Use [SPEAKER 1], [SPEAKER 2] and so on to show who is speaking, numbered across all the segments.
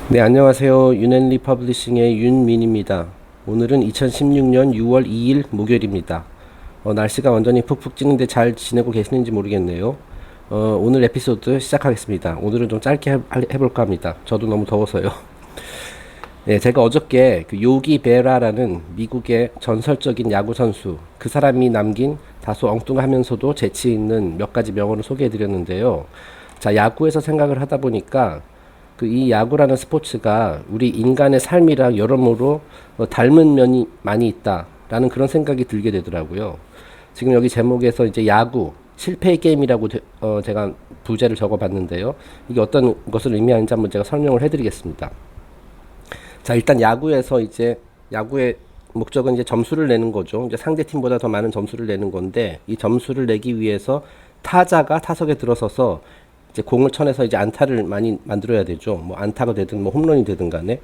[SPEAKER 1] 네, 안녕하세요. 윤앤리 퍼블리싱의 윤민입니다. 오늘은 2016년 6월 2일 목요일입니다. 날씨가 완전히 푹푹 찌는데 잘 지내고 계시는지 모르겠네요. 오늘 에피소드 시작하겠습니다. 오늘은 좀 짧게 해볼까 합니다. 저도 너무 더워서요. 네, 제가 어저께 그 요기 베라라는 미국의 전설적인 야구 선수, 그 사람이 남긴 다소 엉뚱하면서도 재치 있는 몇 가지 명언을 소개해 드렸는데요. 자, 야구에서 생각을 하다 보니까 그 이 야구라는 스포츠가 우리 인간의 삶이랑 여러모로 닮은 면이 많이 있다라는 그런 생각이 들게 되더라고요. 지금 여기 제목에서 이제 야구 실패의 게임이라고 제가 부제를 적어봤는데요. 이게 어떤 것을 의미하는지 한번 제가 설명을 해드리겠습니다. 자, 일단 야구에서 이제 야구의 목적은 이제 점수를 내는 거죠. 이제 상대 팀보다 더 많은 점수를 내는 건데, 이 점수를 내기 위해서 타자가 타석에 들어서서 이제 공을 쳐내서 이제 안타를 많이 만들어야 되죠. 뭐 안타가 되든 뭐 홈런이 되든 간에.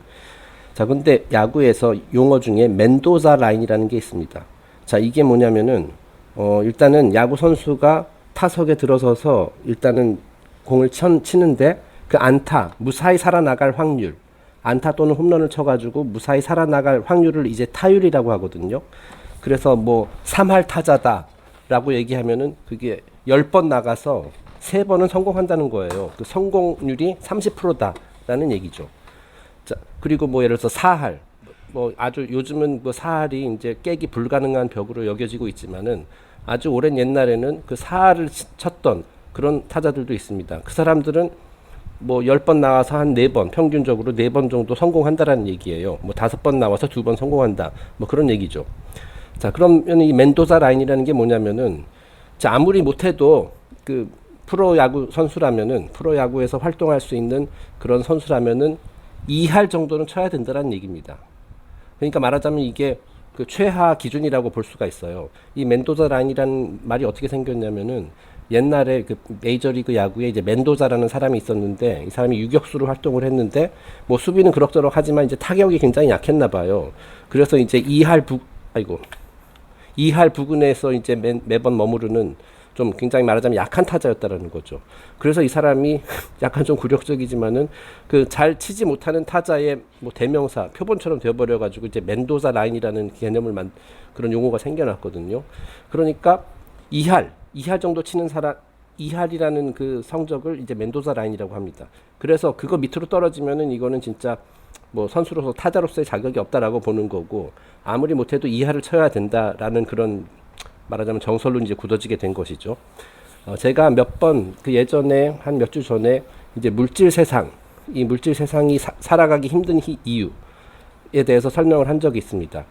[SPEAKER 1] 자, 근데 야구에서 용어 중에 멘도자 라인이라는 게 있습니다. 자, 이게 뭐냐면은 일단은 야구 선수가 타석에 들어서서 일단은 공을 치는데 그 안타, 무사히 살아나갈 확률, 안타 또는 홈런을 쳐가지고 무사히 살아나갈 확률을 이제 타율이라고 하거든요. 그래서 뭐 3할 타자다라고 얘기하면은 그게 10번 나가서 3번은 성공한다는 거예요. 그 성공률이 30%다라는 얘기죠. 자, 그리고 뭐 예를 들어서 4할, 뭐 아주 요즘은 뭐 4할이 이제 깨기 불가능한 벽으로 여겨지고 있지만은 아주 오랜 옛날에는 그 4할을 쳤던 그런 타자들도 있습니다. 그 사람들은 뭐 10번 나와서 한 4번, 평균적으로 4번 정도 성공한다라는 얘기예요. 뭐 5번 나와서 2번 성공한다. 뭐 그런 얘기죠. 자, 그러면 이 멘도자 라인이라는 게 뭐냐면은, 자, 아무리 못해도 그 프로야구 선수라면은, 프로야구에서 활동할 수 있는 그런 선수라면은 2할 정도는 쳐야 된다는 얘기입니다. 그러니까 말하자면 이게 그 최하 기준이라고 볼 수가 있어요. 이 멘도자 라인이라는 말이 어떻게 생겼냐면은, 옛날에 그 메이저리그 야구에 이제 멘도자라는 사람이 있었는데, 이 사람이 유격수로 활동을 했는데 뭐 수비는 그럭저럭 하지만 이제 타격이 굉장히 약했나 봐요. 그래서 이제 2할 부근에서 이제 매번 머무르는 좀 굉장히 말하자면 약한 타자였다라는 거죠. 그래서 이 사람이 약간 좀 굴욕적이지만은 그 잘 치지 못하는 타자의 뭐 대명사, 표본처럼 되어버려가지고 이제 멘도자 라인이라는 개념을 그런 용어가 생겨났거든요. 그러니까 2할 정도 치는 사람, 2할이라는 그 성적을 이제 멘도자 라인이라고 합니다. 그래서 그거 밑으로 떨어지면은 이거는 진짜 뭐 선수로서 타자로서의 자격이 없다라고 보는 거고, 아무리 못해도 2할을 쳐야 된다라는 그런 말하자면 정설로 이제 굳어지게 된 것이죠. 제가 몇 번 그 예전에 한 몇 주 전에 이제 물질 세상, 이 물질 세상이 살아가기 힘든 이유에 대해서 설명을 한 적이 있습니다.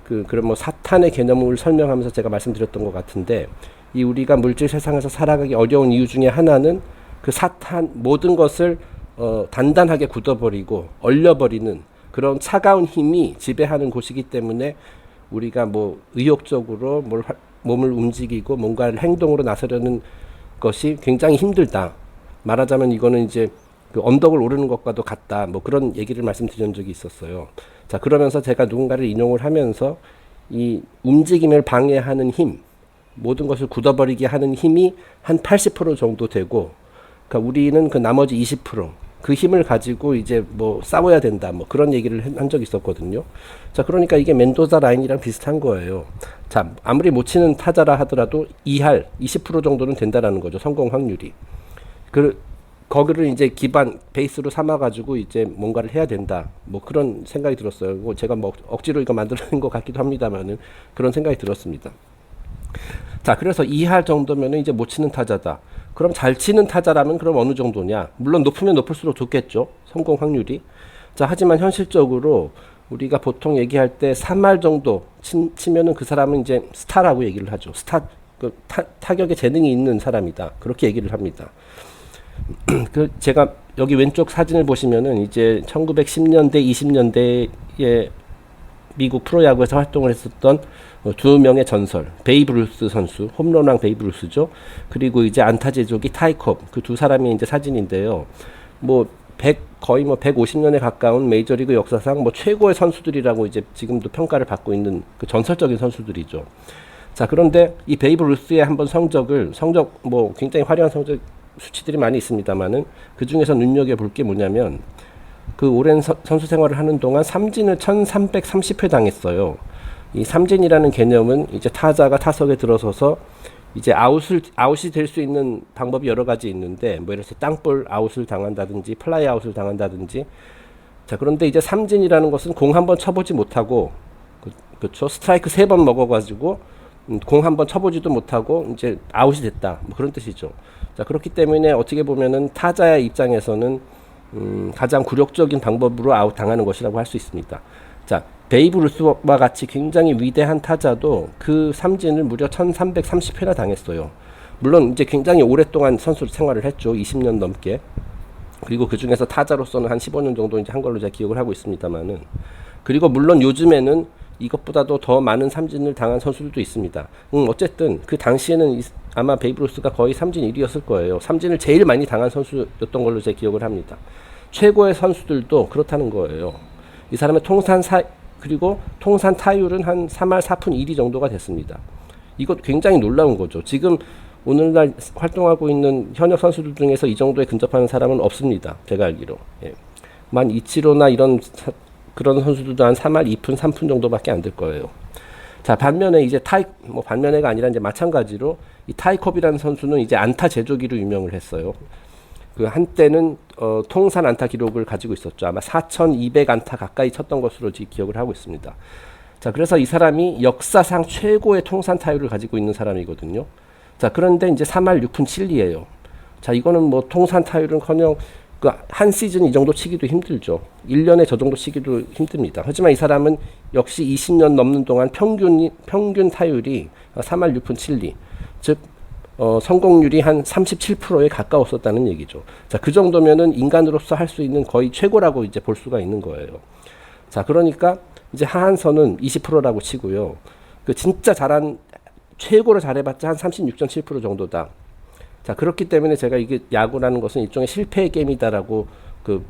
[SPEAKER 1] 그런 뭐 사탄의 개념을 설명하면서 제가 말씀드렸던 것 같은데, 이 우리가 물질 세상에서 살아가기 어려운 이유 중에 하나는 그 사탄 모든 것을 단단하게 굳어버리고 얼려버리는 그런 차가운 힘이 지배하는 곳이기 때문에 우리가 뭐 의욕적으로 몸을 움직이고 뭔가를 행동으로 나서려는 것이 굉장히 힘들다. 말하자면 이거는 이제 그 언덕을 오르는 것과도 같다. 뭐 그런 얘기를 말씀드린 적이 있었어요. 자, 그러면서 제가 누군가를 인용을 하면서 이 움직임을 방해하는 힘, 모든 것을 굳어버리게 하는 힘이 한 80% 정도 되고, 그러니까 우리는 그 나머지 20%, 그 힘을 가지고 이제 뭐 싸워야 된다, 뭐 그런 얘기를 한 적이 있었거든요. 자, 그러니까 이게 멘도자 라인이랑 비슷한 거예요. 자, 아무리 못 치는 타자라 하더라도 2할 20% 정도는 된다라는 거죠, 성공 확률이. 거기를 이제 기반 베이스로 삼아가지고 이제 뭔가를 해야 된다, 뭐 그런 생각이 들었어요. 뭐 제가 뭐 억지로 이거 만드는 것 같기도 합니다만은 그런 생각이 들었습니다. 자, 그래서 2할 정도면은 이제 못 치는 타자다. 그럼 잘 치는 타자라면 그럼 어느 정도냐? 물론 높으면 높을수록 좋겠죠, 성공 확률이. 자, 하지만 현실적으로 우리가 보통 얘기할 때 3할 정도 치면은 그 사람은 이제 스타라고 얘기를 하죠. 타격에 재능이 있는 사람이다, 그렇게 얘기를 합니다. 제가 여기 왼쪽 사진을 보시면은 이제 1910년대, 20년대에 미국 프로야구에서 활동을 했었던 2명의 전설, 베이브 루스 선수, 홈런왕 베이브 루스죠. 그리고 이제 안타 제조기 타이콥, 그 두 사람이 이제 사진인데요. 뭐 거의 뭐 150년에 가까운 메이저리그 역사상 뭐 최고의 선수들이라고 이제 지금도 평가를 받고 있는 그 전설적인 선수들이죠. 자, 그런데 이 베이브 루스의 한번 성적 뭐 굉장히 화려한 성적 수치들이 많이 있습니다만은 그 중에서 눈여겨볼 게 뭐냐면, 그 오랜 선수 생활을 하는 동안 삼진을 1330회 당했어요. 이 삼진이라는 개념은 이제 타자가 타석에 들어서서 이제 아웃이 될 수 있는 방법이 여러 가지 있는데, 뭐 예를 들어서 땅볼 아웃을 당한다든지 플라이 아웃을 당한다든지. 자, 그런데 이제 삼진이라는 것은 공 한번 쳐보지 못하고, 그렇죠, 스트라이크 3번 먹어가지고 공 한번 쳐보지도 못하고 이제 아웃이 됐다, 뭐 그런 뜻이죠. 자, 그렇기 때문에 어떻게 보면은 타자의 입장에서는 가장 굴욕적인 방법으로 아웃 당하는 것이라고 할 수 있습니다. 자, 베이브 루스와 같이 굉장히 위대한 타자도 그 삼진을 무려 1330회나 당했어요. 물론 이제 굉장히 오랫동안 선수 생활을 했죠. 20년 넘게. 그리고 그 중에서 타자로서는 한 15년 정도 이제 한 걸로 제가 기억을 하고 있습니다만은. 그리고 물론 요즘에는 이것보다도 더 많은 삼진을 당한 선수들도 있습니다. 어쨌든 그 당시에는 아마 베이브 루스가 거의 삼진 1위였을 거예요. 삼진을 제일 많이 당한 선수였던 걸로 제가 기억을 합니다. 최고의 선수들도 그렇다는 거예요. 이 사람의 그리고 통산 타율은 한 3할 4푼 1리 정도가 됐습니다. 이것 굉장히 놀라운 거죠. 지금 오늘날 활동하고 있는 현역 선수들 중에서 이 정도에 근접하는 사람은 없습니다. 제가 알기로. 예. 만 이치로나 그런 선수들도 한 3할 2푼 3푼 정도밖에 안 될 거예요. 자, 반면에 이제 반면에가 아니라 이제 마찬가지로 이 타이콥이라는 선수는 이제 안타 제조기로 유명을 했어요. 그 한때는 통산 안타 기록을 가지고 있었죠. 아마 4,200 안타 가까이 쳤던 것으로 기억을 하고 있습니다. 자, 그래서 이 사람이 역사상 최고의 통산 타율을 가지고 있는 사람이거든요. 자, 그런데 이제 3할 6푼 7리예요. 자, 이거는 뭐 통산 타율은커녕 한 시즌 이 정도 치기도 힘들죠. 1년에 저 정도 치기도 힘듭니다. 하지만 이 사람은 역시 20년 넘는 동안 평균 타율이 3할 6푼 7리, 즉 성공률이 한 37%에 가까웠었다는 얘기죠. 자, 그 정도면은 인간으로서 할 수 있는 거의 최고라고 이제 볼 수가 있는 거예요. 자, 그러니까 이제 하한선은 20%라고 치고요. 그 진짜 최고로 잘해봤자 한 36.7% 정도다. 자, 그렇기 때문에 제가 이게 야구라는 것은 일종의 실패의 게임이다라고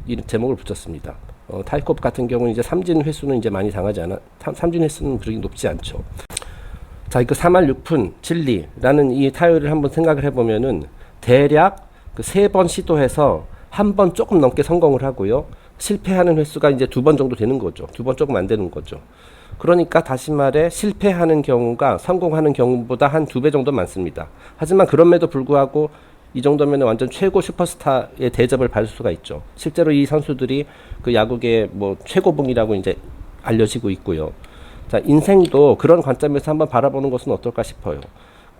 [SPEAKER 1] 이 제목을 붙였습니다. 타이콥 같은 경우는 이제 삼진 횟수는 이제 많이 당하지 삼진 횟수는 그렇게 높지 않죠. 자, 그 3할 6푼 7리라는 이 타율을 한번 생각을 해보면은 대략 그 3번 시도해서 한 번 조금 넘게 성공을 하고요. 실패하는 횟수가 이제 2번 정도 되는 거죠. 2번 조금 안 되는 거죠. 그러니까 다시 말해 실패하는 경우가 성공하는 경우보다 한 2배 정도 많습니다. 하지만 그럼에도 불구하고 이 정도면 완전 최고 슈퍼스타의 대접을 받을 수가 있죠. 실제로 이 선수들이 그 야구계의 뭐 최고봉이라고 이제 알려지고 있고요. 자, 인생도 그런 관점에서 한번 바라보는 것은 어떨까 싶어요.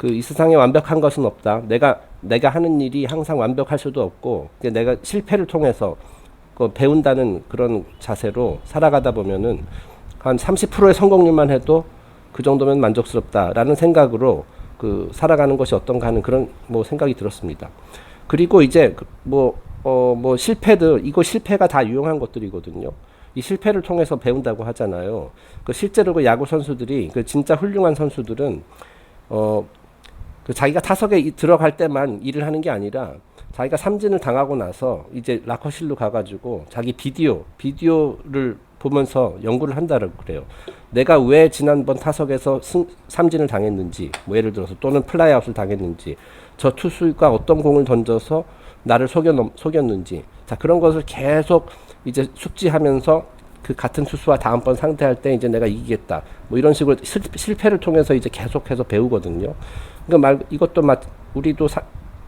[SPEAKER 1] 이 세상에 완벽한 것은 없다. 내가 하는 일이 항상 완벽할 수도 없고, 내가 실패를 통해서 배운다는 그런 자세로 살아가다 보면은 한 30%의 성공률만 해도 그 정도면 만족스럽다라는 생각으로 살아가는 것이 어떤가 하는 그런 생각이 들었습니다. 그리고 이제 실패가 다 유용한 것들이거든요. 이 실패를 통해서 배운다고 하잖아요. 실제로 야구 선수들이 진짜 훌륭한 선수들은 자기가 타석에 들어갈 때만 일을 하는 게 아니라 자기가 삼진을 당하고 나서 이제 라커실로 가가지고 자기 비디오를 보면서 연구를 한다고 그래요. 내가 왜 지난번 타석에서 삼진을 당했는지, 예를 들어서 또는 플라이아웃을 당했는지, 저 투수가 어떤 공을 던져서 나를 속였는지, 자, 그런 것을 계속 이제 숙지하면서 그 같은 투수와 다음번 상대할 때 이제 내가 이기겠다, 이런 식으로 실패를 통해서 이제 계속해서 배우거든요. 그러니까 이것도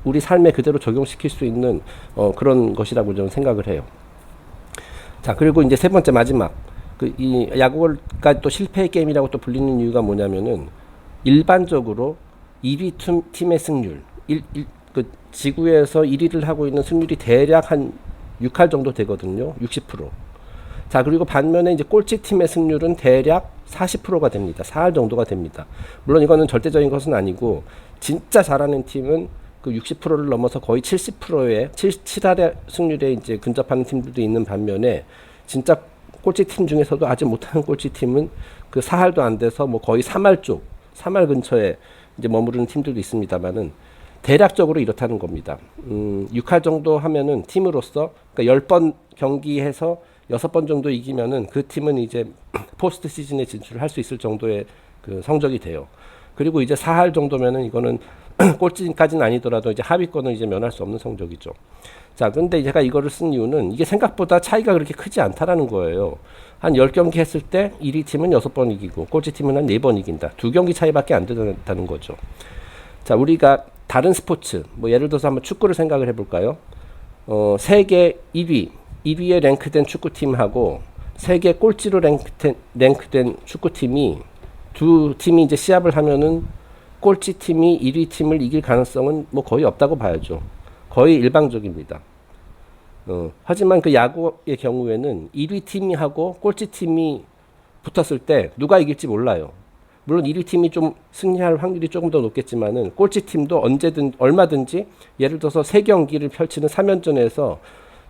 [SPEAKER 1] 우리 삶에 그대로 적용시킬 수 있는 그런 것이라고 저는 생각을 해요. 자, 그리고 이제 세 번째 마지막, 이 야구가 또 실패의 게임이라고 또 불리는 이유가 뭐냐면은 일반적으로 1위 팀의 승률, 지구에서 1위를 하고 있는 승률이 대략 한 6할 정도 되거든요. 60%. 자, 그리고 반면에 이제 꼴찌 팀의 승률은 대략 40%가 됩니다. 4할 정도가 됩니다. 물론 이거는 절대적인 것은 아니고, 진짜 잘하는 팀은 60%를 넘어서 거의 70%의 7할의 승률에 이제 근접하는 팀들도 있는 반면에, 진짜 꼴찌 팀 중에서도 아주 못하는 꼴찌 팀은 4할도 안 돼서 거의 3할 근처에 이제 머무르는 팀들도 있습니다만은, 대략적으로 이렇다는 겁니다. 6할 정도 하면은 팀으로서, 그러니까 10번 경기해서 6번 정도 이기면은 그 팀은 이제 포스트 시즌에 진출을 할 수 있을 정도의 성적이 돼요. 그리고 이제 4할 정도면은 이거는 꼴찌까지는 아니더라도 이제 하위권은 이제 면할 수 없는 성적이죠. 자, 근데 제가 이거를 쓴 이유는 이게 생각보다 차이가 그렇게 크지 않다라는 거예요. 한 10경기 했을 때 1위 팀은 6번 이기고 꼴찌 팀은 한 4번 이긴다. 2경기 차이밖에 안 된다는 거죠. 자, 우리가 다른 스포츠, 뭐 예를 들어서 한번 축구를 생각을 해볼까요? 세계 1위에 랭크된 축구팀하고 세계 꼴찌로 랭크된 축구팀이 두 팀이 이제 시합을 하면은 꼴찌 팀이 1위 팀을 이길 가능성은 뭐 거의 없다고 봐야죠. 거의 일방적입니다. 하지만 그 야구의 경우에는 1위 팀이 하고 꼴찌 팀이 붙었을 때 누가 이길지 몰라요. 물론 1위 팀이 좀 승리할 확률이 조금 더 높겠지만은 꼴찌 팀도 언제든 얼마든지 예를 들어서 3경기를 펼치는 3연전에서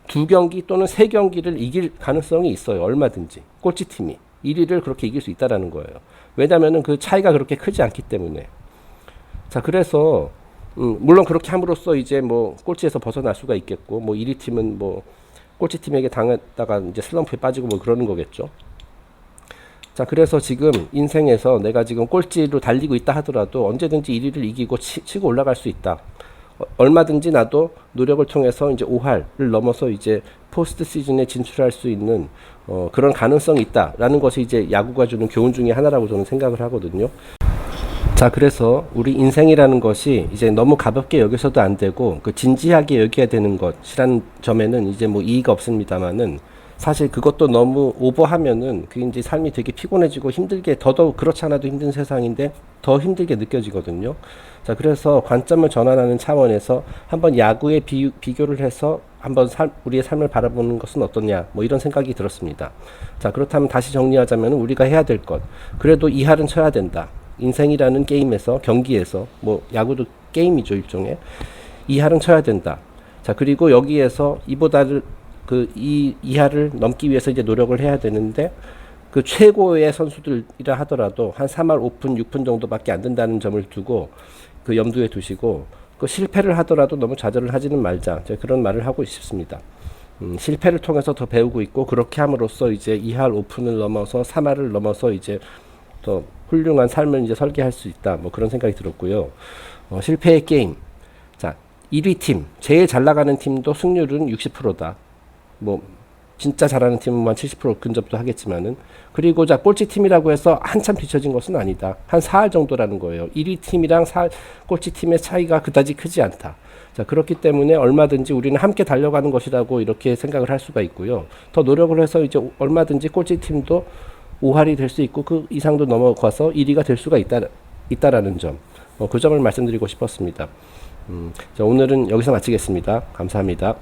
[SPEAKER 1] 2경기 또는 3경기를 이길 가능성이 있어요. 얼마든지 꼴찌 팀이 1위를 그렇게 이길 수 있다라는 거예요. 왜냐하면은 그 차이가 그렇게 크지 않기 때문에. 자, 그래서 물론 그렇게 함으로써 이제 뭐 꼴찌에서 벗어날 수가 있겠고, 뭐 1위 팀은 뭐 꼴찌 팀에게 당했다가 이제 슬럼프에 빠지고 뭐 그러는 거겠죠. 자, 그래서 지금 인생에서 내가 지금 꼴찌로 달리고 있다 하더라도 언제든지 1위를 이기고 치고 올라갈 수 있다. 얼마든지 나도 노력을 통해서 이제 5할을 넘어서 이제 포스트 시즌에 진출할 수 있는 그런 가능성이 있다라는 것이 이제 야구가 주는 교훈 중에 하나라고 저는 생각을 하거든요. 자, 그래서 우리 인생이라는 것이 이제 너무 가볍게 여겨서도 안 되고 그 진지하게 여겨야 되는 것이라는 점에는 이제 뭐 이의가 없습니다만은 사실 그것도 너무 오버하면은 그게 이제 삶이 되게 피곤해지고 힘들게 더더욱 그렇지 않아도 힘든 세상인데 더 힘들게 느껴지거든요. 자, 그래서 관점을 전환하는 차원에서 한번 야구에 비교를 해서 한번 우리의 삶을 바라보는 것은 어떠냐 뭐 이런 생각이 들었습니다. 자, 그렇다면 다시 정리하자면 우리가 해야 될 것, 그래도 2할은 쳐야 된다. 인생이라는 게임에서, 경기에서, 뭐 야구도 게임이죠, 일종의. 2할은 쳐야 된다. 자, 그리고 여기에서 이보다를 이 이하를 넘기 위해서 이제 노력을 해야 되는데 그 최고의 선수들이라 하더라도 한 3할 5푼 6푼 정도밖에 안 된다는 점을 두고 그 염두에 두시고 그 실패를 하더라도 너무 좌절을 하지는 말자. 제가 그런 말을 하고 싶습니다. 실패를 통해서 더 배우고 있고 그렇게 함으로써 이제 2할 5푼을 넘어서 3할을 넘어서 이제 더 훌륭한 삶을 이제 설계할 수 있다. 뭐 그런 생각이 들었고요. 실패의 게임. 자, 1위 팀, 제일 잘 나가는 팀도 승률은 60%다. 뭐 진짜 잘하는 팀은 한 70% 근접도 하겠지만은, 그리고 자, 꼴찌 팀이라고 해서 한참 뒤처진 것은 아니다. 한 4할 정도라는 거예요. 1위 팀이랑 꼴찌 팀의 차이가 그다지 크지 않다. 자, 그렇기 때문에 얼마든지 우리는 함께 달려가는 것이라고 이렇게 생각을 할 수가 있고요. 더 노력을 해서 이제 얼마든지 꼴찌 팀도 5할이 될 수 있고 그 이상도 넘어가서 1위가 될 수가 있다라는 점, 그 점을 말씀드리고 싶었습니다. 자, 오늘은 여기서 마치겠습니다. 감사합니다.